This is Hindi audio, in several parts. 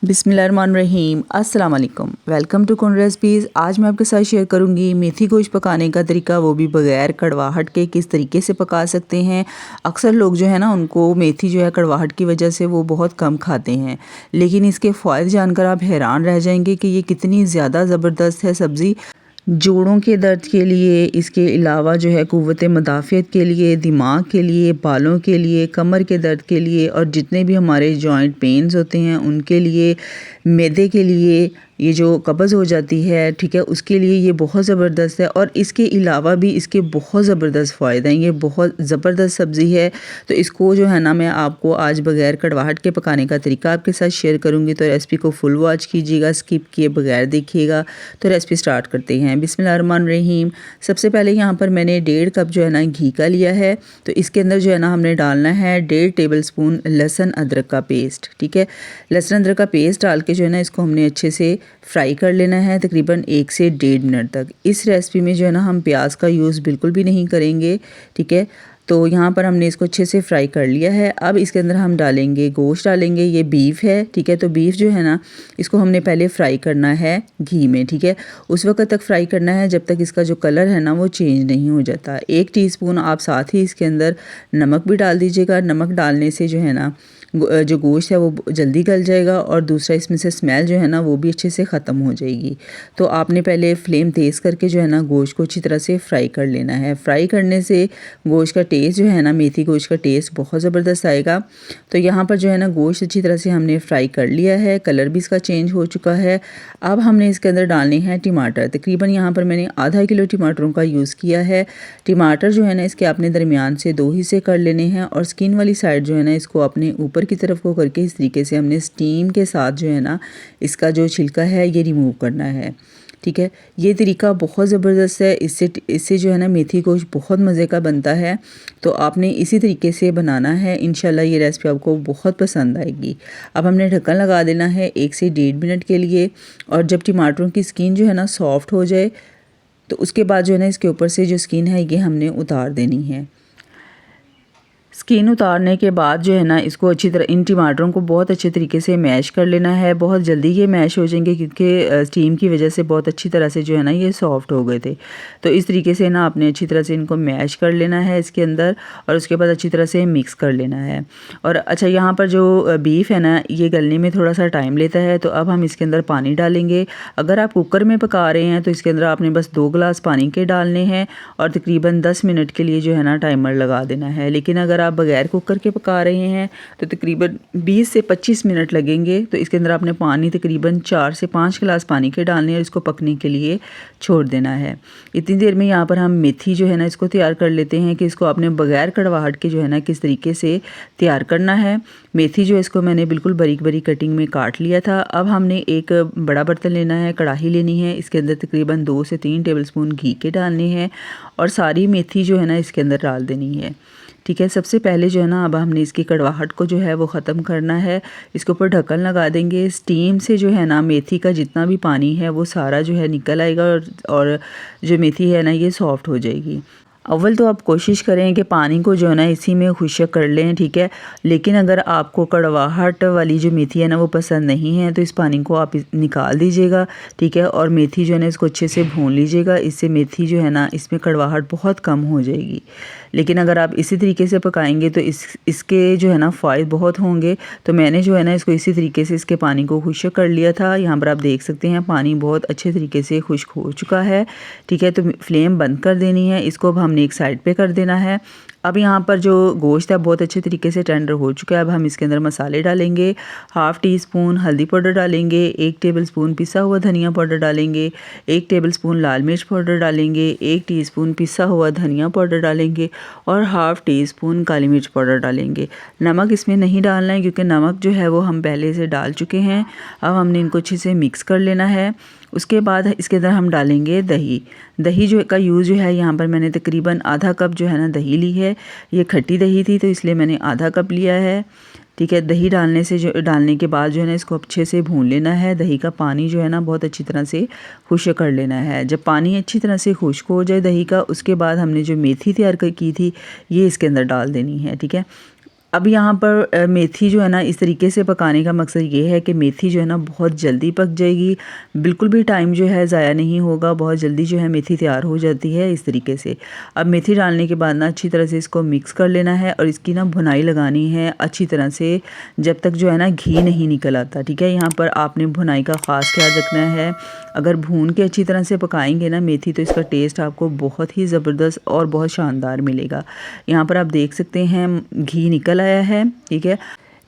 बिस्मिल्लाहिर्रहमानिर्रहीम अस्सलाम वालेकुम। वेलकम टू कुन रेसिपीज़। आज मैं आपके साथ शेयर करूंगी मेथी गोश्त पकाने का तरीका, वो भी बगैर कड़वाहट के किस तरीके से पका सकते हैं। अक्सर लोग जो है ना, उनको मेथी जो है कड़वाहट की वजह से वो बहुत कम खाते हैं, लेकिन इसके फ़ायदे जानकर आप हैरान रह जाएंगे कि ये कितनी ज़्यादा ज़बरदस्त है सब्ज़ी। जोड़ों के दर्द के लिए, इसके अलावा जो है क़ुव्वत मुदाफ़ियत के लिए, दिमाग के लिए, बालों के लिए, कमर के दर्द के लिए और जितने भी हमारे जॉइंट पेन्स होते हैं उनके लिए, मैदे के लिए, ये जो कब्ज़ हो जाती है, ठीक है, उसके लिए ये बहुत ज़बरदस्त है। और इसके अलावा भी इसके बहुत ज़बरदस्त फ़ायदे हैं। ये बहुत ज़बरदस्त सब्ज़ी है। तो इसको जो है ना, मैं आपको आज बग़ैर कड़वाहट के पकाने का तरीका आपके साथ शेयर करूँगी। तो रेसिपी को फुल वॉच कीजिएगा, स्किप किए बगैर देखिएगा। तो रेसिपी स्टार्ट करते हैं। बिस्मिल्लाहिर्रहमानिर्रहीम। सबसे पहले यहाँ पर मैंने 1.5 कप जो है ना घी का लिया है। तो इसके अंदर जो है ना हमने डालना है 1.5 टेबल स्पून लहसुन अदरक का पेस्ट, ठीक है। लहसुन अदरक का पेस्ट डाल के जो है ना इसको हमने अच्छे से फ्राई कर लेना है तकरीबन 1 से 1.5 मिनट तक। इस रेसिपी में जो है ना हम प्याज का यूज़ बिल्कुल भी नहीं करेंगे, ठीक है। तो यहाँ पर हमने इसको अच्छे से फ्राई कर लिया है। अब इसके अंदर हम डालेंगे गोश्त, डालेंगे, ये बीफ है, ठीक है। तो बीफ जो है ना, इसको हमने पहले फ्राई करना है घी में, ठीक है। उस वक्त तक फ्राई करना है जब तक इसका जो कलर है ना वो चेंज नहीं हो जाता। 1 टीस्पून आप साथ ही इसके अंदर नमक भी डाल दीजिएगा। नमक डालने से जो है ना जो गोश्त है वो जल्दी गल जाएगा और दूसरा इसमें से स्मेल जो है ना वो भी अच्छे से ख़त्म हो जाएगी। तो आपने पहले फ्लेम तेज़ करके जो है ना गोश्त को अच्छी तरह से फ्राई कर लेना है। फ्राई करने से गोश्त का टेस्ट जो है ना, मेथी गोश्त का टेस्ट बहुत ज़बरदस्त आएगा। तो यहाँ पर जो है ना गोश्त अच्छी तरह से हमने फ्राई कर लिया है, कलर भी इसका चेंज हो चुका है। अब हमने इसके अंदर डालने हैं टमाटर। तकरीबन यहाँ पर मैंने आधा किलो टमाटरों का यूज़ किया है। टमाटर जो है ना इसके आपने दरमियान से 2 हिस्से कर लेने हैं और स्किन वाली साइड जो है ना इसको अपने ऊपर की तरफ को करके इस तरीके से हमने स्टीम के साथ जो है ना इसका जो छिलका है ये रिमूव करना है, ठीक है। ये तरीका बहुत ज़बरदस्त है। इससे जो है ना मेथी गोश्त बहुत मज़े का बनता है। तो आपने इसी तरीके से बनाना है। इंशाल्लाह ये रेसिपी आपको बहुत पसंद आएगी। अब हमने ढक्कन लगा देना है 1 से 1.5 मिनट के लिए। और जब टमाटरों की स्किन जो है ना सॉफ्ट हो जाए तो उसके बाद जो है ना इसके ऊपर से जो स्किन है ये हमने उतार देनी है। स्किन उतारने के बाद जो है ना इसको अच्छी तरह, इन टमाटरों को बहुत अच्छे तरीके से मैश कर लेना है। बहुत जल्दी ये मैश हो जाएंगे क्योंकि स्टीम की वजह से बहुत अच्छी तरह से जो है ना ये सॉफ्ट हो गए थे। तो इस तरीके से ना आपने अच्छी तरह से इनको मैश कर लेना है इसके अंदर और उसके बाद अच्छी तरह से मिक्स कर लेना है। और अच्छा, यहाँ पर जो बीफ है ना ये गलने में थोड़ा सा टाइम लेता है। तो अब हम इसके अंदर पानी डालेंगे। अगर आप कुकर में पका रहे हैं तो इसके अंदर आपने बस 2 गिलास पानी के डालने हैं और तकरीबन 10 मिनट के लिए जो है ना टाइमर लगा देना है। लेकिन अगर आप बगैर कुकर के पका रहे हैं तो तकरीबन 20 से 25 मिनट लगेंगे। तो इसके अंदर आपने पानी तकरीबन 4 से 5 गिलास पानी के डालने हैं और इसको पकने के लिए छोड़ देना है। इतनी देर में यहाँ पर हम मेथी जो है ना इसको तैयार कर लेते हैं कि इसको आपने बगैर कड़वाहट के जो है ना किस तरीके से तैयार करना है। मेथी जो इसको मैंने बिल्कुल बारीक बारीक कटिंग में काट लिया था। अब हमने एक बड़ा बर्तन लेना है, कढ़ाई लेनी है। इसके अंदर तकरीबन 2 से 3 टेबल स्पून घी के डालने हैं और सारी मेथी जो है ना इसके अंदर डाल देनी है, ठीक है। सबसे पहले जो है ना अब हमने इसकी कड़वाहट को जो है वो ख़त्म करना है। इसके ऊपर ढक्कन लगा देंगे। स्टीम से जो है ना मेथी का जितना भी पानी है वो सारा जो है निकल आएगा और जो मेथी है ना ये सॉफ्ट हो जाएगी। अव्वल तो आप कोशिश करें कि पानी को जो है ना इसी में खुश्क कर लें, ठीक है। लेकिन अगर आपको कड़वाहट वाली जो मेथी है ना वो पसंद नहीं है तो इस पानी को आप निकाल दीजिएगा, ठीक है। और मेथी जो है ना इसको अच्छे से भून लीजिएगा। इससे मेथी जो है ना इसमें कड़वाहट बहुत कम हो जाएगी। लेकिन अगर आप इसी तरीके से पकाएंगे तो इसके जो है ना फ़ायदे बहुत होंगे। तो मैंने जो है ना इसको इसी तरीके से इसके पानी को खुश्क कर लिया था। यहाँ पर आप देख सकते हैं पानी बहुत अच्छे तरीके से खुश्क हो चुका है, ठीक है। तो फ्लेम बंद कर देनी है। इसको अब हमने एक साइड पे कर देना है। अब यहाँ पर जो गोश्त है बहुत अच्छे तरीके से टेंडर हो चुका है। अब हम इसके अंदर मसाले डालेंगे। 1/2 टीस्पून हल्दी पाउडर डालेंगे, 1 टेबलस्पून पिसा हुआ धनिया पाउडर डालेंगे, 1 टेबलस्पून लाल मिर्च पाउडर डालेंगे, 1 टीस्पून पिसा हुआ धनिया पाउडर डालेंगे और 1/2 टीस्पून काली मिर्च पाउडर डालेंगे। नमक इसमें नहीं डालना है क्योंकि नमक जो है वो हम पहले से डाल चुके हैं। अब हमने इनको अच्छे से मिक्स कर लेना है। उसके बाद इसके अंदर हम डालेंगे दही। दही जो का यूज़ जो है यहाँ पर मैंने तकरीबन आधा कप जो है ना दही ली है। ये खट्टी दही थी तो इसलिए मैंने आधा कप लिया है, ठीक है। दही डालने के बाद जो है ना इसको अच्छे से भून लेना है। दही का पानी जो है ना बहुत अच्छी तरह से खुश्क कर लेना है। जब पानी अच्छी तरह से खुश्क हो जाए दही का, उसके बाद हमने जो मेथी तैयार की थी ये इसके अंदर डाल देनी है, ठीक है। अब यहाँ पर मेथी जो है ना इस तरीके से पकाने का मकसद ये है कि मेथी जो है ना बहुत जल्दी पक जाएगी, बिल्कुल भी टाइम जो है ज़ाया नहीं होगा, बहुत जल्दी जो है मेथी तैयार हो जाती है इस तरीके से। अब मेथी डालने के बाद ना अच्छी तरह से इसको मिक्स कर लेना है और इसकी ना भुनाई लगानी है अच्छी तरह से, जब तक जो है ना घी नहीं निकल आता, ठीक है। यहाँ पर आपने भुनाई का ख़ास ख्याल रखना है। अगर भून के अच्छी तरह से पकाएंगे ना मेथी तो इसका टेस्ट आपको बहुत ही ज़बरदस्त और बहुत शानदार मिलेगा। यहाँ पर आप देख सकते हैं घी निकल आया है, ठीक है।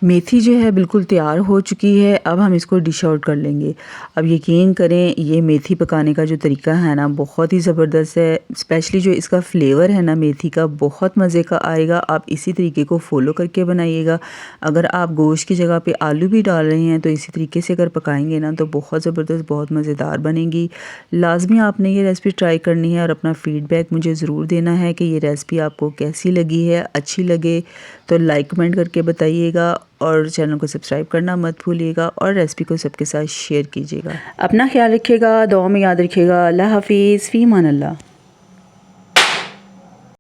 मेथी जो है बिल्कुल तैयार हो चुकी है। अब हम इसको डिश आउट कर लेंगे। अब यकीन करें ये मेथी पकाने का जो तरीका है ना बहुत ही ज़बरदस्त है। स्पेशली जो इसका फ्लेवर है ना मेथी का बहुत मज़े का आएगा। आप इसी तरीके को फॉलो करके बनाइएगा। अगर आप गोश्त की जगह पे आलू भी डाल रहे हैं तो इसी तरीके से अगर पकाएंगे ना तो बहुत ज़बरदस्त बहुत मज़ेदार बनेगी। लाजमी आपने ये रेसिपी ट्राई करनी है और अपना फ़ीडबैक मुझे ज़रूर देना है कि ये रेसिपी आपको कैसी लगी है। अच्छी लगे तो लाइक कमेंट करके बताइएगा और चैनल को सब्सक्राइब करना मत भूलिएगा और रेसिपी को सबके साथ शेयर कीजिएगा। अपना ख्याल रखिएगा, दुआ में याद रखिएगा। अल्लाह हाफिज़, फ़ी अमान अल्लाह।